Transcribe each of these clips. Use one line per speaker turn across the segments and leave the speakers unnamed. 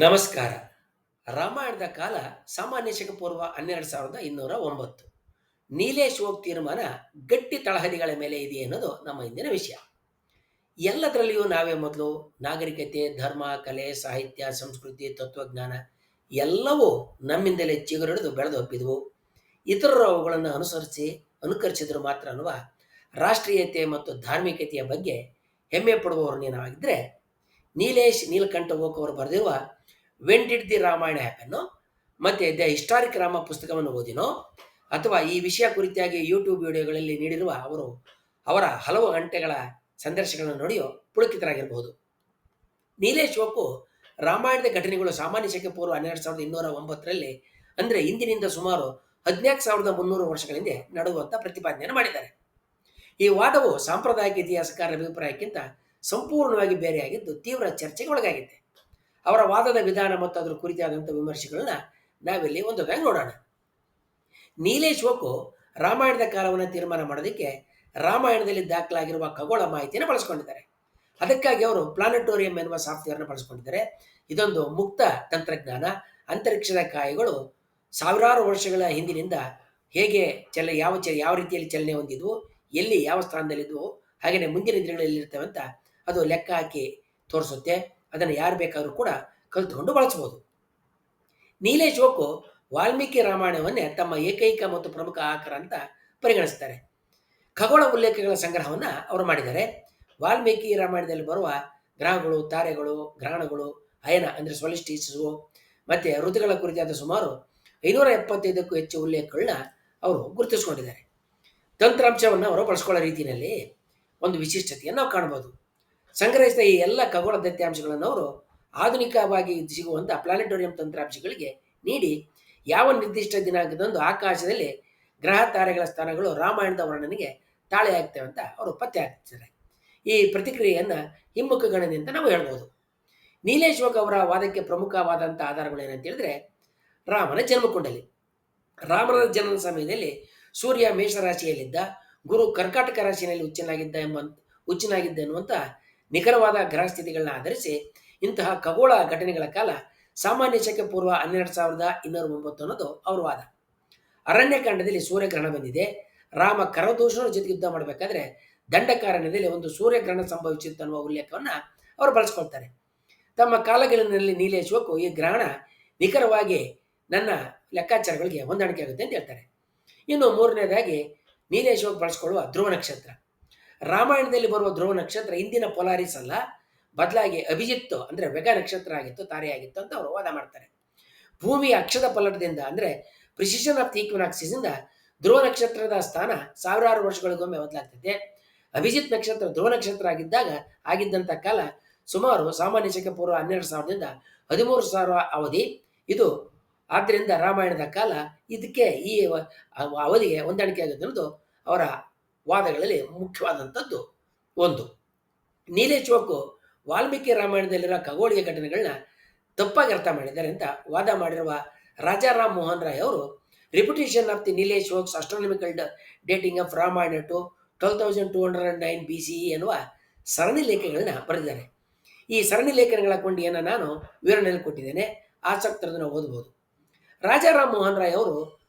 ನಮಸ್ಕಾರ. ರಾಮಾಯಣದ ಕಾಲ ಸಾಮಾನ್ಯ ಶಕ ಪೂರ್ವ 12,209. ನೀಲೇಶ್ ಹೋಗ್ ತೀರ್ಮಾನ ಗಟ್ಟಿ ತಳಹದಿಗಳ ಮೇಲೆ ಇದೆ ಅನ್ನೋದು ನಮ್ಮ ಇಂದಿನ ವಿಷಯ. ಎಲ್ಲದರಲ್ಲಿಯೂ ನಾವೇ ಮೊದಲು. ನಾಗರಿಕತೆ, ಧರ್ಮ, ಕಲೆ, ಸಾಹಿತ್ಯ, ಸಂಸ್ಕೃತಿ, ತತ್ವಜ್ಞಾನ ಎಲ್ಲವೂ ನಮ್ಮಿಂದಲೇ ಚಿಗುರೊಡೆದು ಬೆಳೆದು ಹಬ್ಬಿದವು. ಇತರರು ಅವುಗಳನ್ನು ಅನುಕರಿಸಿದ್ರು ಮಾತ್ರ ರಾಷ್ಟ್ರೀಯತೆ ಮತ್ತು ಧಾರ್ಮಿಕತೆಯ ಬಗ್ಗೆ ಹೆಮ್ಮೆ ಪಡುವವರು ನೀನಾಗಿದ್ದರೆ, ನೀಲೇಶ್ ನೀಲಕಂಠ ಓಕ್ ಅವರು ಬರೆದಿರುವ ವೆನ್ ಡಿಡ್ ದಿ ರಾಮಾಯಣ ಹ್ಯಾಪನ್ನು ಮತ್ತು ದ ಹಿಸ್ಟಾರಿಕ್ ರಾಮ ಪುಸ್ತಕವನ್ನು ಓದಿನೋ, ಅಥವಾ ಈ ವಿಷಯ ಕುರಿತಾಗಿ ಯೂಟ್ಯೂಬ್ ವಿಡಿಯೋಗಳಲ್ಲಿ ನೀಡಿರುವ ಅವರ ಹಲವು ಗಂಟೆಗಳ ಸಂದರ್ಶನಗಳನ್ನು ನೋಡಿಯೋ ಪುಳಕಿತರಾಗಿರಬಹುದು. ನೀಲೇಶ್ ಓಕು ರಾಮಾಯಣದ ಘಟನೆಗಳು ಸಾಮಾನ್ಯ ಶಕೆ ಪೂರ್ವ 12,209ರಲ್ಲಿ, ಅಂದರೆ ಇಂದಿನಿಂದ ಸುಮಾರು 14,300 ವರ್ಷಗಳ ಹಿಂದೆ ನಡೆಯುವಂಥ ಪ್ರತಿಪಾದನೆಯನ್ನು ಮಾಡಿದ್ದಾರೆ. ಈ ವಾದವು ಸಾಂಪ್ರದಾಯಿಕ ಇತಿಹಾಸಕಾರರ ಅಭಿಪ್ರಾಯಕ್ಕಿಂತ ಸಂಪೂರ್ಣವಾಗಿ ಬೇರೆಯಾಗಿದ್ದು ತೀವ್ರ ಚರ್ಚೆಗೆ ಒಳಗಾಗಿದೆ. ಅವರ ವಾದದ ವಿಧಾನ ಮತ್ತು ಅದರ ಕುರಿತಾದಂಥ ವಿಮರ್ಶೆಗಳನ್ನ ನಾವಿಲ್ಲಿ ಒಂದೊಂದಾಗಿ ನೋಡೋಣ. ನೀಲೇಶ್ ಓಕು ರಾಮಾಯಣದ ಕಾಲವನ್ನು ತೀರ್ಮಾನ ಮಾಡೋದಕ್ಕೆ ರಾಮಾಯಣದಲ್ಲಿ ದಾಖಲಾಗಿರುವ ಖಗೋಳ ಮಾಹಿತಿಯನ್ನು ಬಳಸ್ಕೊಂಡಿದ್ದಾರೆ. ಅದಕ್ಕಾಗಿ ಅವರು ಪ್ಲಾನೆಟೋರಿಯಂ ಎನ್ನುವ ಸಾಫ್ಟ್ವೇರ್ನ ಬಳಸ್ಕೊಂಡಿದ್ದಾರೆ. ಇದೊಂದು ಮುಕ್ತ ತಂತ್ರಜ್ಞಾನ. ಅಂತರಿಕ್ಷದ ಕಾಯಗಳು ಸಾವಿರಾರು ವರ್ಷಗಳ ಹಿಂದಿನಿಂದ ಹೇಗೆ ಯಾವ ರೀತಿಯಲ್ಲಿ ಚಲನೆ ಹೊಂದಿದ್ವು, ಎಲ್ಲಿ ಯಾವ ಸ್ಥಾನದಲ್ಲಿದ್ವು, ಹಾಗೆಯೇ ಮುಂದಿನ ದಿನಗಳಲ್ಲಿ ಎಲ್ಲಿರ್ತವೆ ಅಂತ ಅದು ಲೆಕ್ಕ ಹಾಕಿ ತೋರಿಸುತ್ತೆ. ಅದನ್ನು ಯಾರು ಬೇಕಾದರೂ ಕೂಡ ಕಲಿತುಕೊಂಡು ಬಳಸಬಹುದು. ನೀಲೇಶ್ ಓಕು ವಾಲ್ಮೀಕಿ ರಾಮಾಯಣವನ್ನೇ ತಮ್ಮ ಏಕೈಕ ಮತ್ತು ಪ್ರಮುಖ ಆಕರ ಅಂತ ಪರಿಗಣಿಸ್ತಾರೆ. ಖಗೋಳ ಉಲ್ಲೇಖಗಳ ಸಂಗ್ರಹವನ್ನು ಅವರು ಮಾಡಿದ್ದಾರೆ. ವಾಲ್ಮೀಕಿ ರಾಮಾಯಣದಲ್ಲಿ ಬರುವ ಗ್ರಹಗಳು, ತಾರೆಗಳು, ಗ್ರಹಣಗಳು, ಅಯನ ಅಂದರೆ ಸೊಲಿಸ್ಟಿಸು ಮತ್ತು ಋತುಗಳ ಕುರಿತಾದ ಸುಮಾರು 575ಕ್ಕೂ ಹೆಚ್ಚು ಉಲ್ಲೇಖಗಳನ್ನ ಅವರು ಗುರುತಿಸ್ಕೊಂಡಿದ್ದಾರೆ. ತಂತ್ರಾಂಶವನ್ನು ಅವರು ಬಳಸ್ಕೊಳ್ಳೋ ರೀತಿಯಲ್ಲಿ ಒಂದು ವಿಶಿಷ್ಟತೆಯನ್ನು ನಾವು ಕಾಣ್ಬೋದು. ಸಂಗ್ರಹಿಸಿದ ಈ ಎಲ್ಲ ಖಗೋಳ ದತ್ತಾಂಶಗಳನ್ನು ಅವರು ಆಧುನಿಕವಾಗಿ ಸಿಗುವಂಥ ಪ್ಲಾನೆಟೋರಿಯಂ ತಂತ್ರಾಂಶಗಳಿಗೆ ನೀಡಿ ಯಾವ ನಿರ್ದಿಷ್ಟ ದಿನಾಂಕದಂದು ಆಕಾಶದಲ್ಲಿ ಗ್ರಹ ತಾರೆಗಳ ಸ್ಥಾನಗಳು ರಾಮಾಯಣದ ವರ್ಣನೆಗೆ ತಾಳೆ ಆಗ್ತವೆ ಅಂತ ಅವರು ಪತ್ತೆ ಹಾಕ್ತಿದ್ದಾರೆ. ಈ ಪ್ರತಿಕ್ರಿಯೆಯನ್ನು ಹಿಮ್ಮುಖ ಗಣನೆ ಅಂತ ನಾವು ಹೇಳ್ಬೋದು. ನೀಲೇಶ್ ಓಕ್ ಅವರ ವಾದಕ್ಕೆ ಪ್ರಮುಖವಾದಂಥ ಆಧಾರಗಳು ಏನಂತ ಹೇಳಿದ್ರೆ, ರಾಮನ ಜನ್ಮಕುಂಡಲಿ. ರಾಮನ ಜನನ ಸಮಯದಲ್ಲಿ ಸೂರ್ಯ ಮೇಷರಾಶಿಯಲ್ಲಿದ್ದ, ಗುರು ಕರ್ಕಾಟಕ ರಾಶಿಯಲ್ಲಿ ಹುಚ್ಚನಾಗಿದ್ದ ಎನ್ನುವಂಥ ನಿಖರವಾದ ಗ್ರಹ ಸ್ಥಿತಿಗಳನ್ನ ಆಧರಿಸಿ ಇಂತಹ ಖಗೋಳ ಘಟನೆಗಳ ಕಾಲ ಸಾಮಾನ್ಯ ಶಕೆ ಪೂರ್ವ 12,209 ಅನ್ನೋದು ಅವರ ವಾದ. ಅರಣ್ಯಕಾಂಡದಲ್ಲಿ ಸೂರ್ಯಗ್ರಹಣ ಬಂದಿದೆ. ರಾಮ ಕರದೂಷಣರ ಜೊತೆ ಯುದ್ಧ ಮಾಡಬೇಕಾದ್ರೆ ದಂಡಕಾರಣ್ಯದಲ್ಲಿ ಒಂದು ಸೂರ್ಯಗ್ರಹಣ ಸಂಭವಿಸಿತ್ತು ಅನ್ನುವ ಉಲ್ಲೇಖವನ್ನು ಅವರು ಬಳಸ್ಕೊಳ್ತಾರೆ. ತಮ್ಮ ಕಾಲಗಳಿನಲ್ಲಿ ನೀಲೇಶ್ ಓಕು ಈ ಗ್ರಹಣ ನಿಖರವಾಗಿ ನನ್ನ ಲೆಕ್ಕಾಚಾರಗಳಿಗೆ ಹೊಂದಾಣಿಕೆ ಆಗುತ್ತೆ ಅಂತ ಹೇಳ್ತಾರೆ. ಇನ್ನು ಮೂರನೇದಾಗಿ ನೀಲೇಶ್ ಓಕ್ ಬಳಸ್ಕೊಳ್ಳುವ ಧ್ರುವ ನಕ್ಷತ್ರ. ರಾಮಾಯಣದಲ್ಲಿ ಬರುವ ಧ್ರುವ ನಕ್ಷತ್ರ ಇಂದಿನ ಪೊಲಾರಿಸ್ ಅಲ್ಲ, ಬದಲಾಗಿ ಅಭಿಜಿತ್ತು ಅಂದರೆ ವೆಗ ನಕ್ಷತ್ರ ಆಗಿತ್ತು, ತಾರೆಯಾಗಿತ್ತು ಅಂತ ಅವರು ವಾದ ಮಾಡ್ತಾರೆ. ಭೂಮಿಯ ಅಕ್ಷದ ಪಲ್ಲಟದಿಂದ ಅಂದರೆ ಪ್ರಿಸಿಷನ್ ಆಫ್ ದಿ ಈಕ್ವಿನಾಕ್ಸಿಸ್ ಇಂದ ಧ್ರುವ ನಕ್ಷತ್ರದ ಸ್ಥಾನ ಸಾವಿರಾರು ವರ್ಷಗಳಿಗೊಮ್ಮೆ ಬದಲಾಗ್ತದೆ. ಅಭಿಜಿತ್ ನಕ್ಷತ್ರ ಧ್ರುವ ನಕ್ಷತ್ರ ಆಗಿದ್ದಂಥ ಕಾಲ ಸುಮಾರು ಸಾಮಾನ್ಯ ಶಕೆ ಪೂರ್ವ 12,000ದಿಂದ 13,000 ಅವಧಿ. ಇದು ಆದ್ದರಿಂದ ರಾಮಾಯಣದ ಕಾಲ ಇದಕ್ಕೆ ಈ ಅವಧಿಗೆ ಹೊಂದಾಣಿಕೆ ಆಗುತ್ತೆ ಅನ್ನೋದು ಅವರ ವಾದಗಳಲ್ಲಿ ಮುಖ್ಯವಾದಂಥದ್ದು ಒಂದು. ನೀಲೇಶ್ ಓಕು ವಾಲ್ಮೀಕಿ ರಾಮಾಯಣದಲ್ಲಿರೋ ಖಗೋಳೀಯ ಘಟನೆಗಳನ್ನ ತಪ್ಪಾಗಿ ಅರ್ಥ ಮಾಡಿದ್ದಾರೆ ಅಂತ ವಾದ ಮಾಡಿರುವ ರಾಜಾರಾಮ್ ಮೋಹನ್ ರಾಯ್ ಅವರು repetition of the Nilesh Oak's astronomical dating of Ramayana to 12,209 BCE ಎನ್ನುವ ಸರಣಿ ಲೇಖನಗಳನ್ನ ಬರೆದಿದ್ದಾರೆ. ಈ ಸರಣಿ ಲೇಖನಗಳ ಕೊಂಡಿಯನ್ನು ನಾನು ವಿವರಣೆಯಲ್ಲಿ ಕೊಟ್ಟಿದ್ದೇನೆ, ಆಸಕ್ತರನ್ನು ಓದಬಹುದು. ರಾಜಾರಾಮ್ ಮೋಹನ್ ರಾಯ್ ಅವರು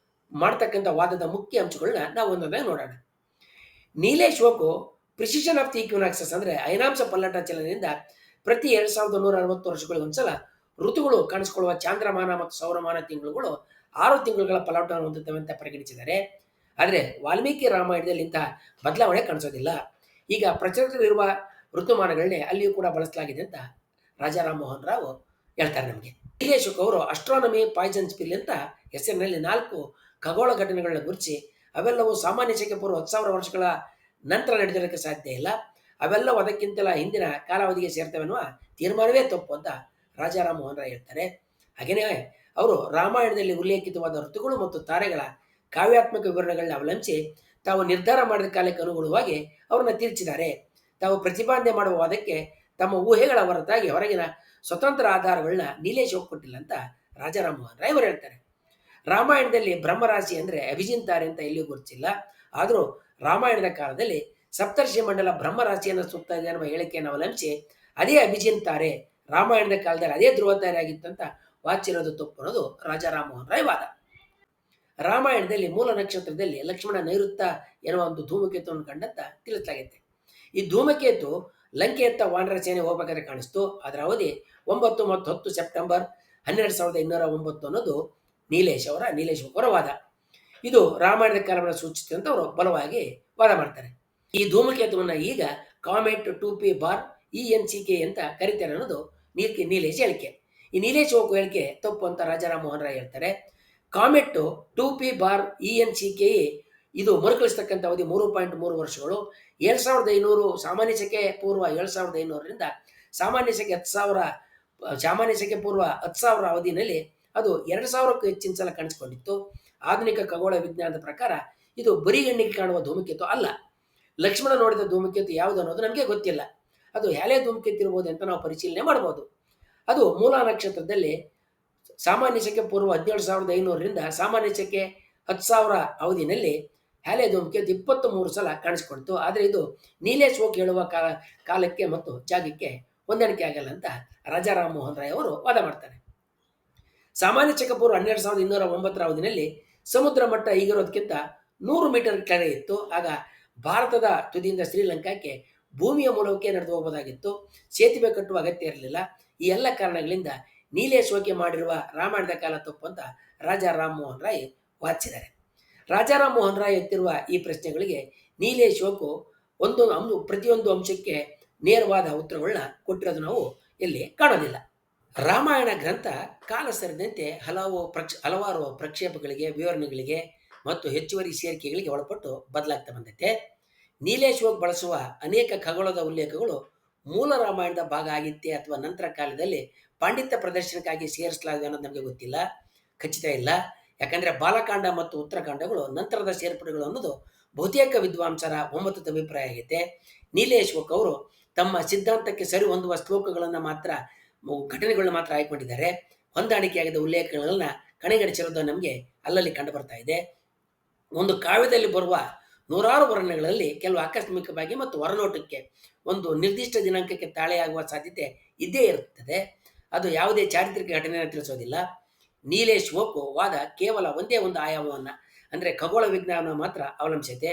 ಮಾಡ್ತಕ್ಕಂಥ ವಾದದ ಮುಖ್ಯ ಅಂಶಗಳನ್ನ ನಾವು ಒಂದೊಂದಾಗಿ ನೋಡೋಣ. Nilesh Oak precision of the equinoxes ಅಂದರೆ ಅಯನಾಂಶ ಪಲ್ಲಟ ಚಲನೆಯಿಂದ ಪ್ರತಿ 2,160 ವರ್ಷಗಳಿಗೆ ಒಂದ್ಸಲ ಋತುಗಳು ಕಾಣಿಸ್ಕೊಳ್ಳುವ ಚಾಂದ್ರಮಾನ ಮತ್ತು ಸೌರಮಾನ ತಿಂಗಳುಗಳು 6 ತಿಂಗಳುಗಳ ಪಲ್ಲಟವನ್ನು ಹೊಂದುತ್ತವೆ ಅಂತ ಪರಿಗಣಿಸಿದ್ದಾರೆ. ಆದರೆ ವಾಲ್ಮೀಕಿ ರಾಮಾಯಣದಲ್ಲಿ ಇಂತಹ ಬದಲಾವಣೆ ಕಾಣಿಸೋದಿಲ್ಲ. ಈಗ ಪ್ರಚಲಿತವಿರುವ ಋತುಮಾನಗಳನ್ನೇ ಅಲ್ಲಿಯೂ ಕೂಡ ಬಳಸಲಾಗಿದೆ ಅಂತ ರಾಜಾರಾಮ್ ಮೋಹನ್ ರಾವ್ ಹೇಳ್ತಾರೆ ನಮಗೆ. ನೀಲೇಶ್ ಓಕ್ ಅವರು ಅಸ್ಟ್ರಾನಮಿ ಪಾಯ್ಸನ್ ಸ್ಪಿಲ್ ಅಂತ ಹೆಸರಿನಲ್ಲಿ 4 ಖಗೋಳ ಘಟನೆಗಳನ್ನ ಗುರುತಿಸಿ ಅವೆಲ್ಲವೂ ಸಾಮಾನ್ಯ ಶಕೆ ಪೂರ್ವ 10,000 ವರ್ಷಗಳ ನಂತರ ನಡೆದಿರೋಕ್ಕೆ ಸಾಧ್ಯ ಇಲ್ಲ, ಅವೆಲ್ಲವೂ ಅದಕ್ಕಿಂತಲ ಹಿಂದಿನ ಕಾಲಾವಧಿಗೆ ಸೇರ್ತವೆ ಅನ್ನುವ ತೀರ್ಮಾನವೇ ತಪ್ಪು ಅಂತ ರಾಜಾರಾಮ್ ಮೋಹನ್ ರಾಯ್ ಹೇಳ್ತಾರೆ. ಹಾಗೆಯೇ ಅವರು ರಾಮಾಯಣದಲ್ಲಿ ಉಲ್ಲೇಖಿತವಾದ ಋತುಗಳು ಮತ್ತು ತಾರೆಗಳ ಕಾವ್ಯಾತ್ಮಕ ವಿವರಣೆಗಳನ್ನ ಅವಲಂಬಿಸಿ ತಾವು ನಿರ್ಧಾರ ಮಾಡಿದ ಕಾಲಕ್ಕೆ ಅನುಗುಣವಾಗಿ ಅವ್ರನ್ನ ತೀರ್ಚಿದ್ದಾರೆ. ತಾವು ಪ್ರತಿಪಾದನೆ ಮಾಡುವ ವಾದಕ್ಕೆ ತಮ್ಮ ಊಹೆಗಳ ಹೊರತಾಗಿ ಹೊರಗಿನ ಸ್ವತಂತ್ರ ಆಧಾರಗಳನ್ನ ನೀಲೇಶ್ ಓಕ್ ಕೊಟ್ಟಿಲ್ಲ ಅಂತ ರಾಜಾರಾಮ್ ಮೋಹನ್ ರಾಯ್ ಅವರು ಹೇಳ್ತಾರೆ. ರಾಮಾಯಣದಲ್ಲಿ ಬ್ರಹ್ಮರಾಶಿ ಅಂದರೆ ಅಭಿಜಿನ್ ತಾರೆ ಅಂತ ಎಲ್ಲಿಯೂ ಗುರುತಿಸಿಲ್ಲ. ಆದರೂ ರಾಮಾಯಣದ ಕಾಲದಲ್ಲಿ ಸಪ್ತರ್ಷಿ ಮಂಡಲ ಬ್ರಹ್ಮರಾಶಿಯನ್ನು ಸುತ್ತಾ ಇದೆ ಅನ್ನುವ ಹೇಳಿಕೆಯನ್ನು ಅವಲಂಬಿಸಿ ಅದೇ ಅಭಿಜಿನ್ ತಾರೆ ರಾಮಾಯಣದ ಕಾಲದಲ್ಲಿ ಅದೇ ಧ್ರುವತಾರೆ ಆಗಿತ್ತಂತ ವಾಚಿರೋದು ತಪ್ಪು ಅನ್ನೋದು ರಾಜಾ ರಾಮಮೋಹನ್ ರಾಯ್ ವಾದ. ರಾಮಾಯಣದಲ್ಲಿ ಮೂಲ ನಕ್ಷತ್ರದಲ್ಲಿ ಲಕ್ಷ್ಮಣ ನೈಋತ್ಯ ಎನ್ನುವ ಒಂದು ಧೂಮಕೇತುವನ್ನು ಕಂಡಂತ ತಿಳಿಸಲಾಗಿದೆ. ಈ ಧೂಮಕೇತು ಲಂಕೆಯತ್ತ ವಾನರ ಸೇನೆ ಹೋಗಬೇಕಾದ್ರೆ ಕಾಣಿಸ್ತು. ಅದರ ಅವಧಿ 9 ಮತ್ತು 10 ಸೆಪ್ಟೆಂಬರ್ 12,209 ಅನ್ನೋದು ನೀಲೇಶ್ ಅವರ ವಾದ. ಇದು ರಾಮಾಯಣದ ಕಾಲವನ್ನು ಸೂಚಿಸುತ್ತೆ ಅಂತ ಅವರು ಬಲವಾಗಿ ವಾದ ಮಾಡ್ತಾರೆ. ಈ ಧೂಮಕೇತುವನ್ನ ಈಗ ಕಾಮೆಟ್ 2P ಬಾರ್ ENCK ಅಂತ ಕರೀತಾರೆ ಅನ್ನೋದು ನೀಲೇಶ್ ಹೇಳಿಕೆ. ಈ ನೀಲೇಶ್ ಹೇಳಿಕೆ ತಪ್ಪು ಅಂತ ರಾಜಾ ರಾಮಮೋಹನ್ ರಾಯ್ ಹೇಳ್ತಾರೆ. ಕಾಮೆಟ್ 2P ಬಾರ್ ENCK ಇದು ಮರುಕಳಿಸ್ತಕ್ಕಂಥ ಅವಧಿ 3.3 ವರ್ಷಗಳು. 7500 ಸಾಮಾನ್ಯ ಶಕೆ ಪೂರ್ವ 7500ರಿಂದ ಸಾಮಾನ್ಯ ಶಕೆ ಪೂರ್ವ 10,000 ಅವಧಿಯಲ್ಲಿ ಅದು 2,000ಕ್ಕೂ ಹೆಚ್ಚಿನ ಸಲ ಕಾಣಿಸಿಕೊಂಡಿತ್ತು. ಆಧುನಿಕ ಖಗೋಳ ವಿಜ್ಞಾನದ ಪ್ರಕಾರ ಇದು ಬರಿಗಣ್ಣಿಗೆ ಕಾಣುವ ಧೂಮಕೇತು ಅಲ್ಲ. ಲಕ್ಷ್ಮಣ ನೋಡಿದ ಧೂಮಕೇತು ಯಾವುದು ಅನ್ನೋದು ನಮಗೆ ಗೊತ್ತಿಲ್ಲ. ಅದು ಹ್ಯಾಲೆ ಧೂಮಕೇತು ಇರ್ಬೋದು ಅಂತ ನಾವು ಪರಿಶೀಲನೆ ಮಾಡಬಹುದು. ಅದು ಮೂಲ ನಕ್ಷತ್ರದಲ್ಲಿ ಸಾಮಾನ್ಯ ಶಕೆ ಪೂರ್ವ 17,500ರಿಂದ ಸಾಮಾನ್ಯ ಶಕೆ 10,000 ಅವಧಿಯಲ್ಲಿ ಹ್ಯಾಲೆ ಧೂಮಕೇತು 23 ಸಲ ಕಾಣಿಸಿಕೊಂಡಿತು. ಆದರೆ ಇದು ನೀಲೇಶ್ ಹೇಳುವ ಕಾಲಕ್ಕೆ ಮತ್ತು ಜಾಗಕ್ಕೆ ಹೊಂದಾಣಿಕೆ ಆಗಲ್ಲ ಅಂತ ರಾಜಾ ರಾಮಮೋಹನ್ ರಾಯ್ ಅವರು ವಾದ ಮಾಡ್ತಾರೆ. ಸಾಮಾನ್ಯ ಶಕೆ ಪೂರ್ವ 12,209 ಅವಧಿಯಲ್ಲಿ ಸಮುದ್ರ ಮಟ್ಟ ಈಗಿರೋದಕ್ಕಿಂತ 100 ಮೀಟರ್ ಕೆಳಗೆ ಇತ್ತು. ಆಗ ಭಾರತದ ತುದಿಯಿಂದ ಶ್ರೀಲಂಕಾಕ್ಕೆ ಭೂಮಿಯ ಮೂಲಕಕ್ಕೆ ನಡೆದು ಹೋಗಬಹುದಾಗಿತ್ತು. ಸೇತುವೆ ಕಟ್ಟುವ ಅಗತ್ಯ ಇರಲಿಲ್ಲ. ಈ ಎಲ್ಲ ಕಾರಣಗಳಿಂದ ನೀಲೇಶ್ ಮಾಡಿರುವ ರಾಮಾಯಣದ ಕಾಲ ತಪ್ಪು ಅಂತ ರಾಜಾ ರಾಮಮೋಹನ್ ರಾಯ್ ವಾದಿಸಿದ್ದಾರೆ. ರಾಜಾ ರಾಮಮೋಹನ್ ರಾಯ್ ಎತ್ತಿರುವ ಈ ಪ್ರಶ್ನೆಗಳಿಗೆ ನೀಲೇಶ್ ಪ್ರತಿಯೊಂದು ಅಂಶಕ್ಕೆ ನೇರವಾದ ಉತ್ತರಗಳನ್ನ ಕೊಟ್ಟಿರೋದು ನಾವು ಇಲ್ಲಿ ಕಾಣೋದಿಲ್ಲ. ರಾಮಾಯಣ ಗ್ರಂಥ ಕಾಲ ಸರಿದಂತೆ ಹಲವಾರು ಪ್ರಕ್ಷೇಪಗಳಿಗೆ, ವಿವರಣೆಗಳಿಗೆ ಮತ್ತು ಹೆಚ್ಚುವರಿ ಸೇರಿಕೆಗಳಿಗೆ ಒಳಪಟ್ಟು ಬದಲಾಗ್ತಾ ಬಂದೈತೆ. ನೀಲೇಶ್ ಬಳಸುವ ಅನೇಕ ಖಗೋಳದ ಉಲ್ಲೇಖಗಳು ಮೂಲ ರಾಮಾಯಣದ ಭಾಗ ಆಗಿತ್ತೆ ಅಥವಾ ನಂತರ ಕಾಲದಲ್ಲಿ ಪಾಂಡಿತ್ಯ ಪ್ರದರ್ಶನಕ್ಕಾಗಿ ಸೇರಿಸಲಾಗಿದೆ ಅನ್ನೋದು ನಮಗೆ ಗೊತ್ತಿಲ್ಲ, ಖಚಿತ ಇಲ್ಲ. ಯಾಕಂದರೆ ಬಾಲಕಾಂಡ ಮತ್ತು ಉತ್ತರಕಾಂಡಗಳು ನಂತರದ ಸೇರ್ಪಡೆಗಳು ಅನ್ನೋದು ಬಹುತೇಕ ವಿದ್ವಾಂಸರ ಒಮ್ಮತದ ಅಭಿಪ್ರಾಯ ಆಗೈತೆ. ನೀಲೇಶ್ ಅವರು ತಮ್ಮ ಸಿದ್ಧಾಂತಕ್ಕೆ ಸರಿ ಹೊಂದುವ ಶ್ಲೋಕಗಳನ್ನು ಮಾತ್ರ, ಘಟನೆಗಳನ್ನ ಮಾತ್ರ ಆಯ್ಕೊಂಡಿದ್ದಾರೆ. ಹೊಂದಾಣಿಕೆಯಾಗದ ಉಲ್ಲೇಖಗಳನ್ನ ಕಡೆಗಣಿಸಿರೋದು ನಮಗೆ ಅಲ್ಲಲ್ಲಿ ಕಂಡು ಬರ್ತಾ ಇದೆ. ಒಂದು ಕಾವ್ಯದಲ್ಲಿ ಬರುವ ನೂರಾರು ವರ್ಣನೆಗಳಲ್ಲಿ ಕೆಲವು ಆಕಸ್ಮಿಕವಾಗಿ ಮತ್ತು ಹೊರನೋಟಕ್ಕೆ ಒಂದು ನಿರ್ದಿಷ್ಟ ದಿನಾಂಕಕ್ಕೆ ತಾಳೆಯಾಗುವ ಸಾಧ್ಯತೆ ಇದ್ದೇ ಇರುತ್ತದೆ. ಅದು ಯಾವುದೇ ಚಾರಿತ್ರಿಕ ಘಟನೆಯನ್ನು ತಿಳಿಸೋದಿಲ್ಲ. ನೀಲೇಶ್ ವಾದ ಕೇವಲ ಒಂದೇ ಒಂದು ಆಯಾಮವನ್ನು, ಅಂದರೆ ಖಗೋಳ ವಿಜ್ಞಾನ ಮಾತ್ರ ಅವಲಂಬಿಸೈತೆ.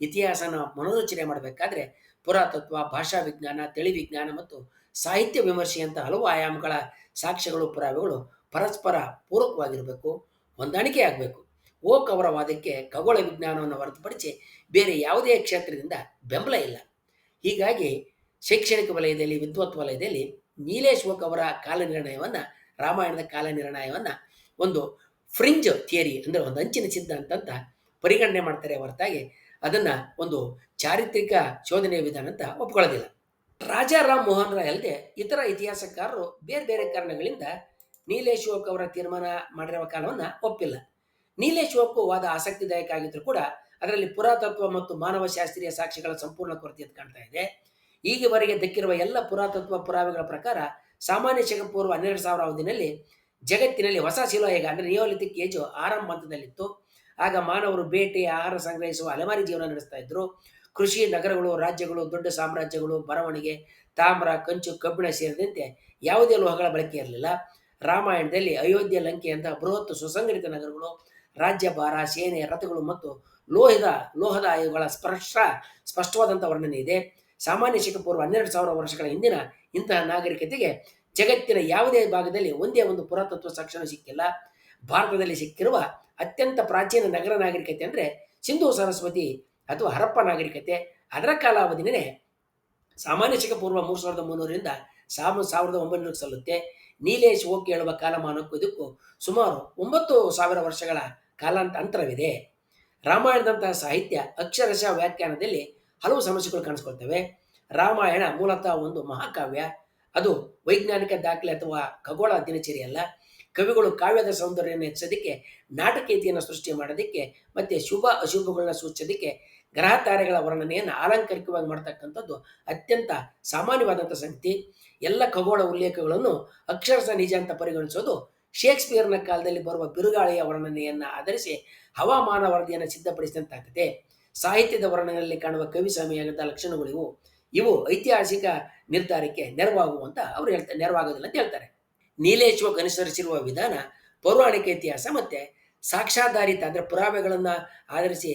ಇತಿಹಾಸನ ಮನೋರಚನೆ ಮಾಡಬೇಕಾದ್ರೆ ಪುರಾತತ್ವ, ಭಾಷಾ ವಿಜ್ಞಾನ, ತಳಿ ವಿಜ್ಞಾನ ಮತ್ತು ಸಾಹಿತ್ಯ ವಿಮರ್ಶೆಯಂಥ ಹಲವು ಆಯಾಮಗಳ ಸಾಕ್ಷ್ಯಗಳು, ಪುರಾವೆಗಳು ಪರಸ್ಪರ ಪೂರಕವಾಗಿರಬೇಕು, ಹೊಂದಾಣಿಕೆ ಆಗಬೇಕು. ಅವರ ವಾದಕ್ಕೆ ಖಗೋಳ ವಿಜ್ಞಾನವನ್ನು ಹೊರತುಪಡಿಸಿ ಬೇರೆ ಯಾವುದೇ ಕ್ಷೇತ್ರದಿಂದ ಬೆಂಬಲ ಇಲ್ಲ. ಹೀಗಾಗಿ ಶೈಕ್ಷಣಿಕ ವಲಯದಲ್ಲಿ, ವಿದ್ವತ್ ವಲಯದಲ್ಲಿ ನೀಲೇಶ್ ಅವರ ಕಾಲನಿರ್ಣಯವನ್ನು, ರಾಮಾಯಣದ ಕಾಲನಿರ್ಣಯವನ್ನು ಒಂದು ಫ್ರಿಂಜ್ ಥಿಯರಿ, ಅಂದರೆ ಒಂದು ಅಂಚಿನ ಸಿದ್ಧಾಂತ ಅಂತ ಪರಿಗಣನೆ ಮಾಡ್ತಾರೆ ಹೊರತಾಗಿ ಅದನ್ನು ಒಂದು ಚಾರಿತ್ರಿಕ ಶೋಧನೆಯ ವಿಧಾನ ಅಂತ ಒಪ್ಕೊಳ್ಳೋದಿಲ್ಲ. ರಾಜಾ ರಾಮಮೋಹನ್ ರಾಯ್ ಅಲ್ಲದೆ ಇತರ ಇತಿಹಾಸಕಾರರು ಬೇರೆ ಬೇರೆ ಕಾರಣಗಳಿಂದ ನೀಲೇಶ್ ಅವರ ತೀರ್ಮಾನ ಮಾಡಿರುವ ಕಾಲವನ್ನು ಒಪ್ಪಿಲ್ಲ. ನೀಲೇಶ್ ವಾದ ಆಸಕ್ತಿದಾಯಕ ಆಗಿದ್ರೂ ಕೂಡ ಅದರಲ್ಲಿ ಪುರಾತತ್ವ ಮತ್ತು ಮಾನವಶಾಸ್ತ್ರೀಯ ಸಾಕ್ಷ್ಯಗಳ ಸಂಪೂರ್ಣ ಕೊರತೆ ಕಾಣ್ತಾ ಇದೆ. ಈಗಿವರೆಗೆ ದಕ್ಕಿರುವ ಎಲ್ಲ ಪುರಾತತ್ವ ಪುರಾವೆಗಳ ಪ್ರಕಾರ ಸಾಮಾನ್ಯ ಶಕೆ ಪೂರ್ವ 12,000 ಅವಧಿಯಲ್ಲಿ ಜಗತ್ತಿನಲ್ಲಿ ಹೊಸ ಶಿಲಾಯುಗ, ಅಂದರೆ ನಿಯೋಲಿಥಿಕ್ ಏಜು ಆರಂಭ ಹಂತದಲ್ಲಿತ್ತು. ಆಗ ಮಾನವರು ಬೇಟೆ, ಆಹಾರ ಸಂಗ್ರಹಿಸುವ ಅಲೆಮಾರಿ ಜೀವನ ನಡೆಸ್ತಾ ಇದ್ರು. ಕೃಷಿ, ನಗರಗಳು, ರಾಜ್ಯಗಳು, ದೊಡ್ಡ ಸಾಮ್ರಾಜ್ಯಗಳು, ಬರವಣಿಗೆ, ತಾಮ್ರ, ಕಂಚು, ಕಬ್ಬಿಣ ಸೇರಿದಂತೆ ಯಾವುದೇ ಲೋಹಗಳ ಬಳಕೆ ಇರಲಿಲ್ಲ. ರಾಮಾಯಣದಲ್ಲಿ ಅಯೋಧ್ಯೆ, ಲಂಕೆಯಂತಹ ಬೃಹತ್ ಸುಸಂಘಟಿತ ನಗರಗಳು, ರಾಜ್ಯಭಾರ, ಸೇನೆ, ರಥಗಳು ಮತ್ತು ಲೋಹದ ಆಯುಧಗಳ ಸ್ಪಷ್ಟವಾದಂಥ ವರ್ಣನೆ ಇದೆ. ಸಾಮಾನ್ಯ ಶಕೆ ಪೂರ್ವ 12,000 ವರ್ಷಗಳ ಹಿಂದಿನ ಇಂತಹ ನಾಗರಿಕತೆಗೆ ಜಗತ್ತಿನ ಯಾವುದೇ ಭಾಗದಲ್ಲಿ ಒಂದೇ ಒಂದು ಪುರಾತತ್ವ ಸಾಕ್ಷ್ಯನೂ ಸಿಕ್ಕಿಲ್ಲ. ಭಾರತದಲ್ಲಿ ಸಿಕ್ಕಿರುವ ಅತ್ಯಂತ ಪ್ರಾಚೀನ ನಗರ ನಾಗರಿಕತೆ ಅಂದರೆ ಸಿಂಧೂ ಸರಸ್ವತಿ ಅಥವಾ ಹರಪ್ಪ ನಾಗರಿಕತೆ. ಅದರ ಕಾಲಾವಧಿನೇ ಸಾಮಾನ್ಯ ಶಕೆ ಪೂರ್ವ 3,300ರಿಂದ 1,900 ಸಲ್ಲುತ್ತೆ. ನೀಲೇಶ್ ಹೇಳುವ ಕಾಲಮಾನಕ್ಕೂ ಇದಕ್ಕೂ ಸುಮಾರು 9,000 ವರ್ಷಗಳ ಅಂತರವಿದೆ. ರಾಮಾಯಣದಂತಹ ಸಾಹಿತ್ಯ ಅಕ್ಷರಶಃ ವ್ಯಾಖ್ಯಾನದಲ್ಲಿ ಹಲವು ಸಮಸ್ಯೆಗಳು ಕಾಣಿಸ್ಕೊಳ್ತವೆ. ರಾಮಾಯಣ ಮೂಲತಃ ಒಂದು ಮಹಾಕಾವ್ಯ. ಅದು ವೈಜ್ಞಾನಿಕ ದಾಖಲೆ ಅಥವಾ ಖಗೋಳ ದಿನಚರಿ ಅಲ್ಲ. ಕವಿಗಳು ಕಾವ್ಯದ ಸೌಂದರ್ಯವನ್ನು ಹೆಚ್ಚೋದಕ್ಕೆ, ನಾಟಕೀಯತೆಯನ್ನು ಸೃಷ್ಟಿ ಮಾಡೋದಕ್ಕೆ ಮತ್ತು ಶುಭ ಅಶುಭಗಳನ್ನ ಸೂಚಿಸೋದಕ್ಕೆ ಗ್ರಹ ತಾರೆಗಳ ವರ್ಣನೆಯನ್ನು ಅಲಂಕಾರಿಕವಾಗಿ ಮಾಡ್ತಕ್ಕಂಥದ್ದು ಅತ್ಯಂತ ಸಾಮಾನ್ಯವಾದಂಥ ಸಂಗತಿ. ಎಲ್ಲ ಖಗೋಳ ಉಲ್ಲೇಖಗಳನ್ನು ಅಕ್ಷರಶಃ ನಿಜ ಅಂತ ಪರಿಗಣಿಸೋದು ಶೇಕ್ಸ್ಪಿಯರ್ನ ಕಾಲದಲ್ಲಿ ಬರುವ ಬಿರುಗಾಳಿಯ ವರ್ಣನೆಯನ್ನು ಆಧರಿಸಿ ಹವಾಮಾನ ವರದಿಯನ್ನು ಸಿದ್ಧಪಡಿಸಿದಂತಾಗ್ತದೆ. ಸಾಹಿತ್ಯದ ವರ್ಣನೆಯಲ್ಲಿ ಕಾಣುವ ಕವಿ ಸಮಯದ ಲಕ್ಷಣಗಳಿವು. ಇವು ಐತಿಹಾಸಿಕ ನಿರ್ಧಾರಕ್ಕೆ ನೆರವಾಗುವಂತ ಅವ್ರು ಹೇಳ್ತಾರೆ, ನೆರವಾಗೋದಿಲ್ಲ ಅಂತ ಹೇಳ್ತಾರೆ. ನೀಲೇಶ್ ವೋಕ್ ಅನುಸರಿಸಿರುವ ವಿಧಾನ ಪೌರಾಣಿಕ ಇತಿಹಾಸ ಮತ್ತೆ ಸಾಕ್ಷ್ಯಾಧಾರಿತ ಅಂದರೆ ಪುರಾವೆಗಳನ್ನ ಆಧರಿಸಿ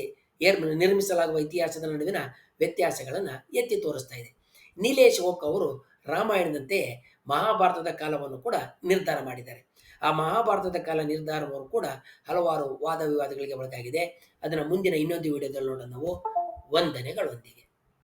ನಿರ್ಮಿಸಲಾಗುವ ಇತಿಹಾಸದ ನಡುವಿನ ವ್ಯತ್ಯಾಸಗಳನ್ನು ಎತ್ತಿ ತೋರಿಸ್ತಾ ಇದೆ. ನೀಲೇಶ್ ವೋಕ್ ಅವರು ರಾಮಾಯಣದಂತೆಯೇ ಮಹಾಭಾರತದ ಕಾಲವನ್ನು ಕೂಡ ನಿರ್ಧಾರ ಮಾಡಿದ್ದಾರೆ. ಆ ಮಹಾಭಾರತದ ಕಾಲ ನಿರ್ಧಾರವರು ಕೂಡ ಹಲವಾರು ವಾದ ವಿವಾದಗಳಿಗೆ ಒಳಗಾಗಿದೆ. ಅದನ್ನು ಮುಂದಿನ ಇನ್ನೊಂದು ವಿಡಿಯೋದಲ್ಲಿ ನೋಡೋಣ ನಾವು. ವಂದನೆಗಳೊಂದಿಗೆ.